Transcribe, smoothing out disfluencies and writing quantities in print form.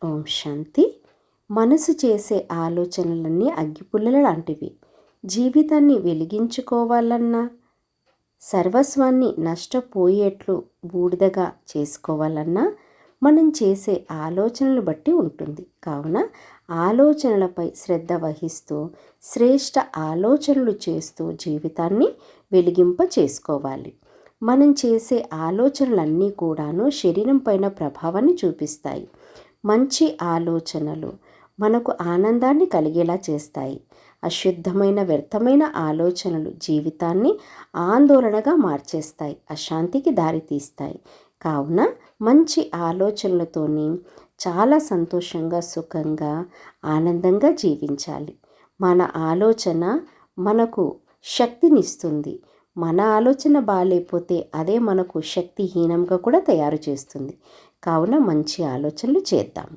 ఓం శాంతి. మనసు చేసే ఆలోచనలన్నీ అగ్గిపుల్లల లాంటివి. జీవితాన్ని వెలిగించుకోవాలన్నా, సర్వస్వాన్ని నష్టపోయేట్లు బూడిదగా చేసుకోవాలన్నా మనం చేసే ఆలోచనలు బట్టి ఉంటుంది. కావున ఆలోచనలపై శ్రద్ధ వహిస్తూ శ్రేష్ఠ ఆలోచనలు చేస్తూ జీవితాన్ని వెలిగింప చేసుకోవాలి. మనం చేసే ఆలోచనలన్నీ కూడాను శరీరం పైన ప్రభావాన్ని చూపిస్తాయి. మంచి ఆలోచనలు మనకు ఆనందాన్ని కలిగేలా చేస్తాయి. అశుద్ధమైన వ్యర్థమైన ఆలోచనలు జీవితాన్ని ఆందోళనగా మార్చేస్తాయి, అశాంతికి దారితీస్తాయి. కావున మంచి ఆలోచనలతోని చాలా సంతోషంగా, సుఖంగా, ఆనందంగా జీవించాలి. మన ఆలోచన మనకు శక్తినిస్తుంది. మన ఆలోచన బాగాలేకపోతే అదే మనకు శక్తిహీనంగా కూడా తయారు చేస్తుంది. కావున మంచి ఆలోచనలు చేద్దాం.